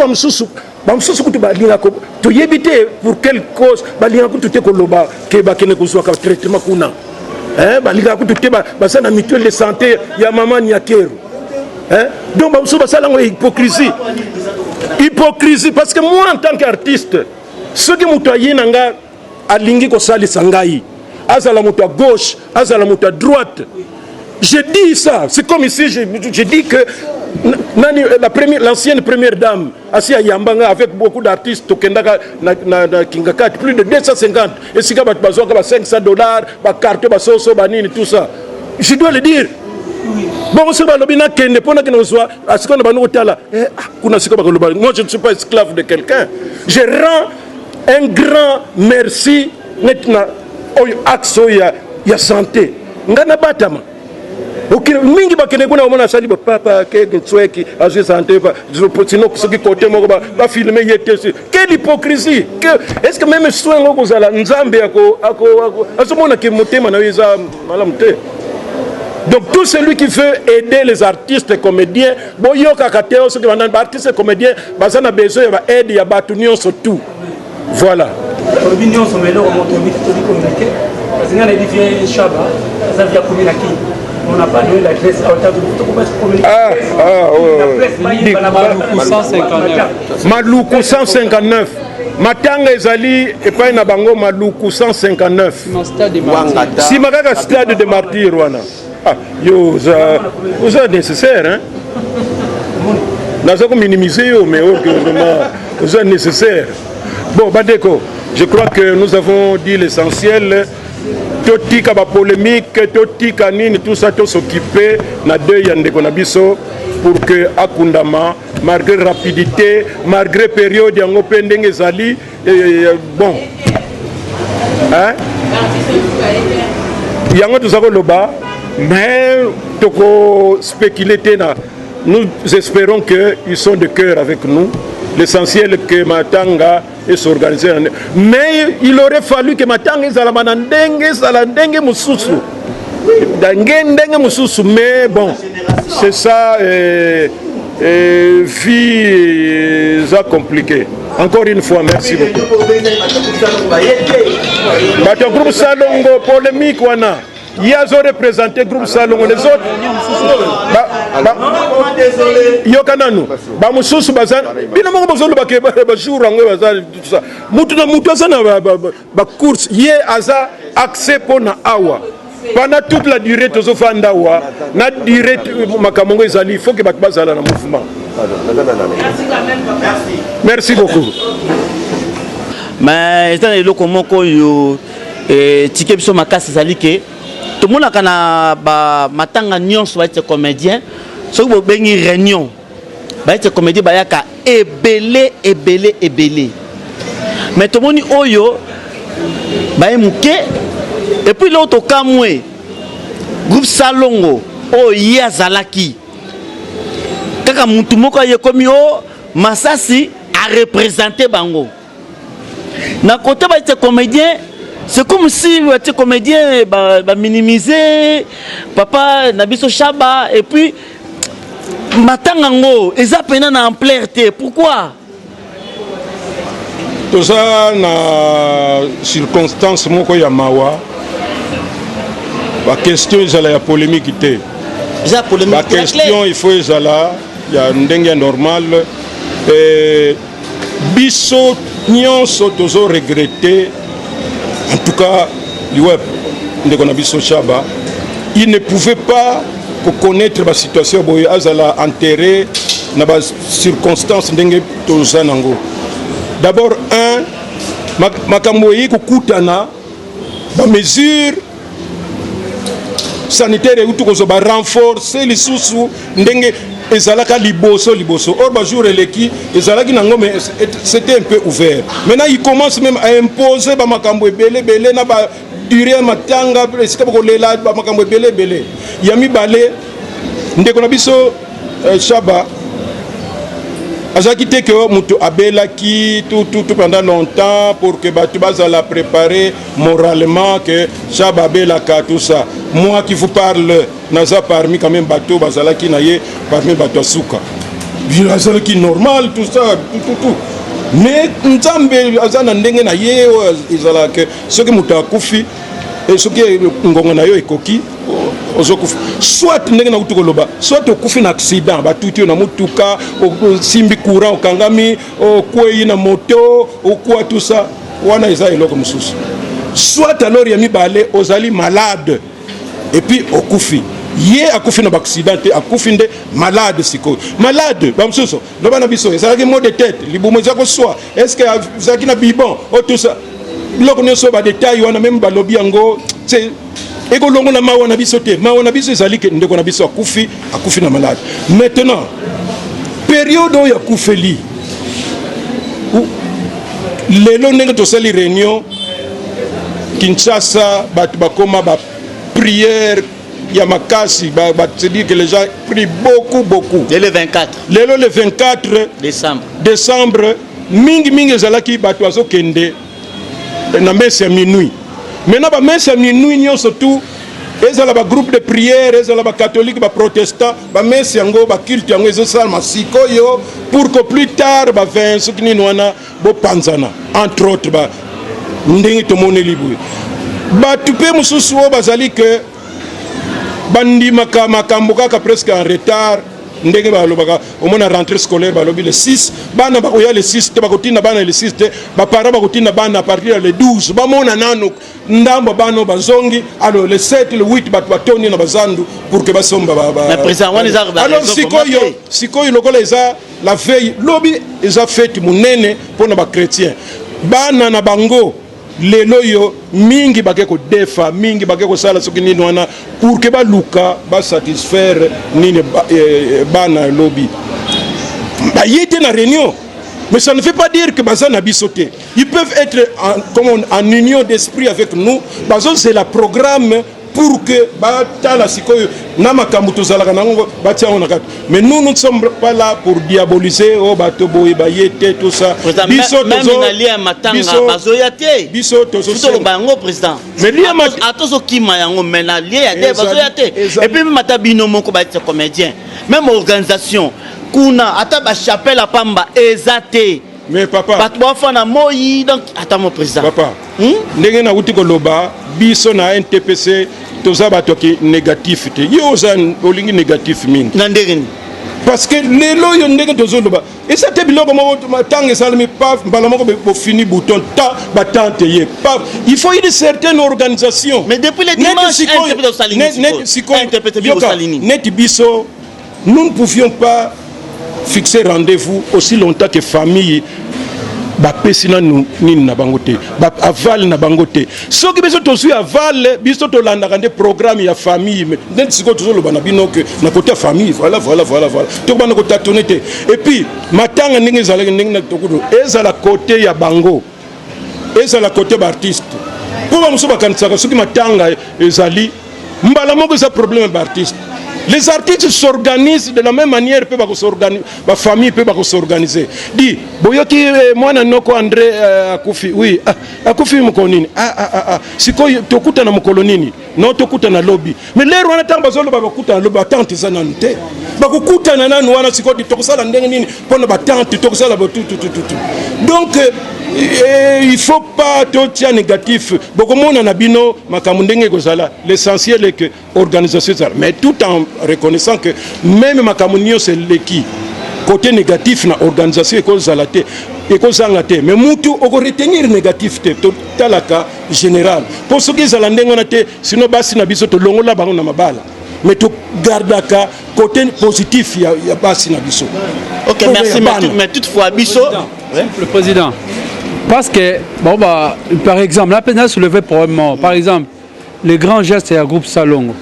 tu éviter pour quelle cause, tu koloba, traitement kuna. Na mutuelle de santé, ya maman Nyakeru. Donc, hypocrisie. Hypocrisie, parce que moi en tant qu'artiste, ceux qui m'ont nanga alingi ko sali sangai, azala mutu à gauche, azala mutu à droite. Je dis ça, c'est comme ici, je dis que l'ancienne première dame, Asia Yambanga, avec beaucoup d'artistes, plus de 250, et si vous avez $500, carte, tout ça. Je dois le dire. Bon, moi je ne suis pas esclave de quelqu'un. Je rends un grand merci axe ya santé. Ngana batama. Mingi bakene kuna omona sali papa ke tsweki azu santé sinon ce qui côté moko ba filmer yete. Quelle hypocrisie. Est-ce que même soin ngoko zala nzambe ako asomona ke motema na yeza malamte. Donc tout celui qui veut aider les artistes et comédiens, bon yo kakateo ceux qui vont dans artistes et comédiens, bazana besoin ya aide ya batunion surtout. Voilà. L'opinion sont mêlés au monde communiqué. Parce que les différents Chaba, ça vient communiquer. On n'a pas donné l'adresse à hauteur de communiquer. Maluku 159. Matanga ezali et pas na bango Maluku 159. Si makaka stade de martyr wana. Ah, yo, ça nécessaire, hein? Nous avons minimisé, mais c'est nécessaire. Bon, Badeko, je crois que nous avons dit l'essentiel. Toti kaba polémique, toti kanine, tout ça, tout s'occuper, na deux yande konabiso pour que Akundama, malgré rapidité, malgré période, yango pendenge zali, bon, hein? Yango tout ça loba. Mais nous espérons qu'ils sont de cœur avec nous. L'essentiel est que Matanga est s'organiser. Mais il aurait fallu que Matanga salandenge mususu. Dangenge mususu. Mais bon, c'est ça, vie ça compliqué. Encore une fois, merci beaucoup. Bato groupe Salongo, polémique, wana. Il y a représenté le groupe Salon, les autres. Yokananu, Bamusus Bazan, Binamo Bazolo Bakebajou, tout ça. Moutouazana, course, Yé Aza, accès pour na Awa. Pendant toute la durée de Zofandawa, la durée de Makamongo Zali, il faut que Bakbazala dans le mouvement. Merci beaucoup. Mais étant donné que ticket sur ma casse, c'est tout le monde a matanga nyonso va être comédien. Ceux qui ont une réunion, va être comédien, va être ébélé. Mais tout le monde oyo, va être mouké. Et puis l'autre kamwe, groupe Salongo, oya zalaki. Kaka mutu moko ye komi o Masasi a représenté bango. Na côté va être comédien. C'est comme si tu es comédien, minimiser papa Nabiso Chaba et puis Matangango, ils appellent en ampleur. Pourquoi? Tout ça, na circonstance moko ya mawa. La question est la polémique. La question il faut il y a une dingue normale. Biso nyonso tozo regretter. En tout cas, il ne pouvait pas connaître la situation où il a enterré dans les circonstances. D'abord, makamboyi kukutana ba mesure sanitaire et renforcer les sous ndenge ezalaka liboso. Or ba jour eleki ezalaki nango mais c'était un peu ouvert. Maintenant il commence même à imposer ba makambo belé na ba durée matanga esika ko lela ba makambo belé. Yami balé ndeko na biso Chaba azaki te que mutu abelaki tout pendant longtemps pour que batu bazala préparer moralement que ça babelaka tout ça. Moi qui vous parle naza parmi quand même bateau bazalaki na ye parmi bato asuka azalaki normal tout ça tout mais nzambe azana ndenge na ye ezalaka soki mutu akufi soki ngonga na yo ekoki ozokufa soit ndenge na kutu koloba soit okufi na accident batuti yo na mutuka osimbi courant okangami okwei na moto okwa tout ça wana eza eloko mosusu soit alors ya mibale ozali malade et puis okufi ye akufi na accident te akufi nde malade sikoyo malade bamosusu loba na biso ezalaki mot de tête libumu ezako soi est-ce que ezalaki na bibon tout ça biloko nyonso badetail wana meme balobi yango ekolongola mawa na biso te mawa na biso ezali ke ndeko na biso akufi na malade. Maintenant période oyo akufeli lelo ndenge tosali réunion Kinshasa bato bakoma ba prière ya makasi c'est-à-dire que les gens prient beaucoup et le 24 lelo le 24 décembre mingi ezalaki bato azokende na messe ya minuit. Maintenant ba messe ya minuit nyonso tout ezala ba groupe de prière ezala ba catholique ba protestant ba messe yango ba culte yango ezosalama sikoyo pour que plus tard ba vin soki nini wana bo panzana entre autres ba ndenge tomoneli boye bato mpe mosusu oyo bazali ke bandimaka makambo kaka presque en retard ndenge balobaka omona rentrée scolaire balobi le 6 bana bakoya le 6 te bakotinda bana le 6 te bapara bakotinda bana à partir le 12 bamona nano ndambo bano bazongi alors le 7 le 8 bato batoni na bazandu pour que basomba alors sikoyo lokola eza la veille lobi eza fête munene mpona bachrétien bana na bango lelo yo mingi bake ko defa mingi bake ko sala soki nini wana pour que baluka ba satisfaire nini bana lobby ba yete na réunion mais ça ne veut pas dire que bazana bisoté ils peuvent être en union d'esprit avec nous bazo c'est la programme pour que batala sikoyo na makambo tozalaka nango batia on nakati mais nous ne sommes pas là pour diaboliser au bato boy bayete tout ça biso tozo même na matanga bazoyate biso tozo tout bango président mais lia atozo kima yango mais na lia ya bazoyate et puis matabino moko ba être comédien même organisation kuna ata ba chapelle à pamba ezate mais papa bato bafana moyi donc ata mon président papa ndenge na uti ko loba biso na NTPC toza bato ki négatif te yo za olingi négatif mingi na ndenge parce que lelo yo ndenge tozo loba et ça te biloko mo tanga salami paf mbala moko bo fini bouton ta batante ye paf il faut une certaine organisation mais depuis les dimanches net biso nous ne pouvions pas fixer rendez-vous aussi longtemps que famille bapesi nanu nini na bango te aval na bango te soki biso tozwi aval biso tolandaka nde programme ya famille ndenge sikoyo tozoloba na bino ke na kote ya famille voilà tokobana kotatone te et puis matanga ndenge ezalaki ndenge na tokudu ezala kote ya bango ezala kote baartiste mpo bamosusu bakanisaka soki matanga ezali mbala moko eza problème baartiste. Les artistes s'organisent de la même manière, la famille peut s'organiser. Dit, boyoki mwana noko André akufi, oui, akufi mukonini. Siko tokuta na mukolonini, no tokuta na lobby. Mais l'air wana tamba zolo bakuta na lobby, batante za nante. Bakuta na nanu wana siko di tokosala ndenge nini, pona batante tokosala tout. Donc il faut pas tout négatif. Bokomona na bino makamundenge kozala. L'essentiel est que organisation ça. Mais tout en reconnaissant que même makamunio c'est l'équipe côté négatif na organisation kozala te ekozanga te mais mutu oko retenir négatif te talaka général pour ce qui zala ndengo na te sinon basi na biso to longola bango na mabala mais to gardaka côté positif ya basi na biso. OK, merci mais toutefois biso le président parce que bon par exemple la peine soulevé probablement par exemple les grands gestes et groupe Salongo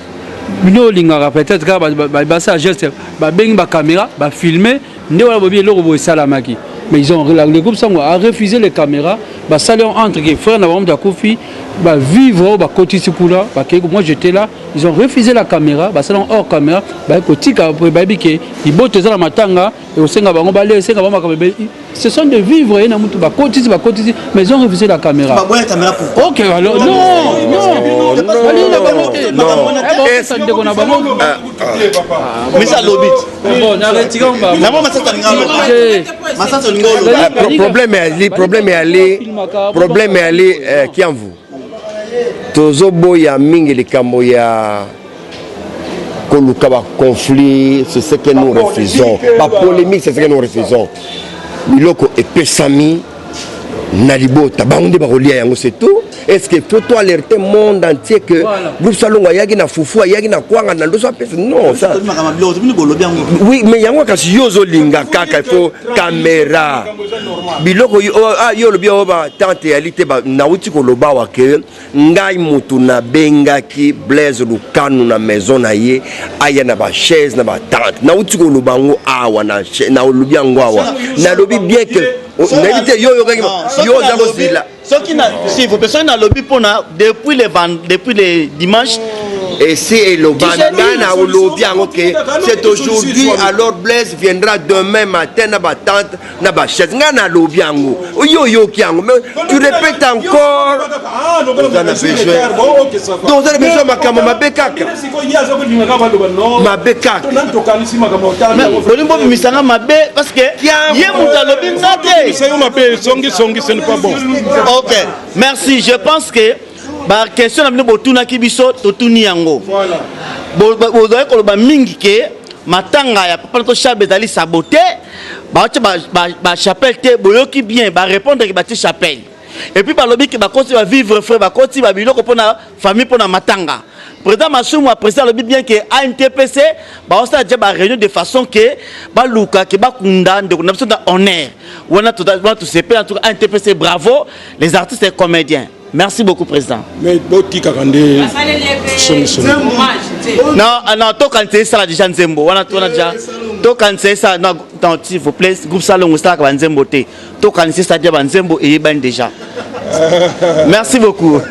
nous lingara peut-être que bah ça geste bah beng bah caméra bah filmer ne wala bobi eloko bo salamaki mais le groupe Sango a refusé les caméras. Bah, ça entre les frères Navam Dakofi, bah, vivre, bah, côté Sikula, bah, moi j'étais là, ils ont refusé la caméra, bah, ça hors caméra, bah, côté Kababiki, ils bottent dans la matanga, et au Senga Bangobale, Senga Bangobale, ce sont des vivres, et Namutu, bah, côté, mais ils ont refusé la caméra. Bah, ouais, caméra pourquoi? Ok, alors, non. Mais ça lobby. Bon, arrêtons, bah. Problème est allé qui en vous tozobo ya mingi likambo ya koluka ba conflit, c'est ce que nous refusons, ba polémique, c'est ce que nous refusons. Biloko epesami na libota bangonde ba kolia yango, c'est tout. Est-ce que faut toi alerter le monde entier que groupe Salongo yagi na fufu yagi na kwanga na ndoso apesa? Non, ça. Oui, mais yango kasi yozo linga kaka, il faut caméra. Biloko yo lobi ba tante yalité ba na uti ko loba wa ke ngai mutu na bengaki Blaise Lukanu na maison na ye aya na ba chaise na ba tante na uti ko lobango awa na lobi yango awa na lobi bien que si vous personne dans le lobby depuis les dimanches. Et c'est c'est aujourd'hui, alors Blaise viendra demain matin na ba tante na ba chaise ngana lobi yango yo kiango, mais tu répètes encore. Vous en avez besoin. Donc vous avez besoin makamo mabekaka mabekaka mais olimbo misanga mabe parce que yé muta lobi ngate c'est mabe songi ce n'est pas bon. OK, merci. Je pense que ba question na bino botuna ki biso totuni yango. Voilà. Bo doye ko ba mingi ke matanga ya papa to chabe dali saboter ba chapelle te boyoki bien ba répondre que ba ti chapelle. Et puis ba lobi ke ba konti ba vivre frère ba konti ba biloko pona famille pona matanga. Président Massoum a président le bien que ANTPC ba osa déjà ba réunion de façon que ba luka ke ba kunda de konapso da honneur. On a tout se payer en tout ANTPC, bravo les artistes et comédiens. Merci beaucoup, Président. Mais non, toi quand c'est ça déjà Nzembo, on a déjà. Toi quand c'est ça, non, s'il vous plaît, groupe Salon Oustak va Nzembo té. Toi quand c'est ça déjà Nzembo et ben déjà. Merci beaucoup.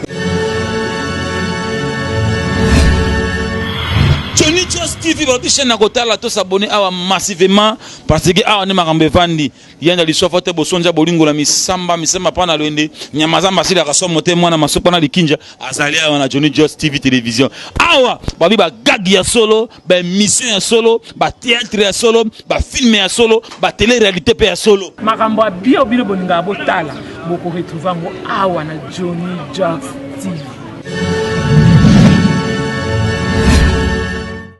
Johnny Just TV votre chaîne na kotala to s'abonner awa massivement parce que awa ne makambe vandi yanda lisofa te bosonja bolingo la misamba misema pana lwende nyamaza masila kasomo te mwana masopa na likinja azali awa na Johnny Just TV télévision awa babi ba gag ya solo ba mission ya solo ba théâtre ya solo ba film ya solo ba télé réalité pe ya solo makambo bio bino boninga botala boko retrouver ngo awa na Johnny Just TV.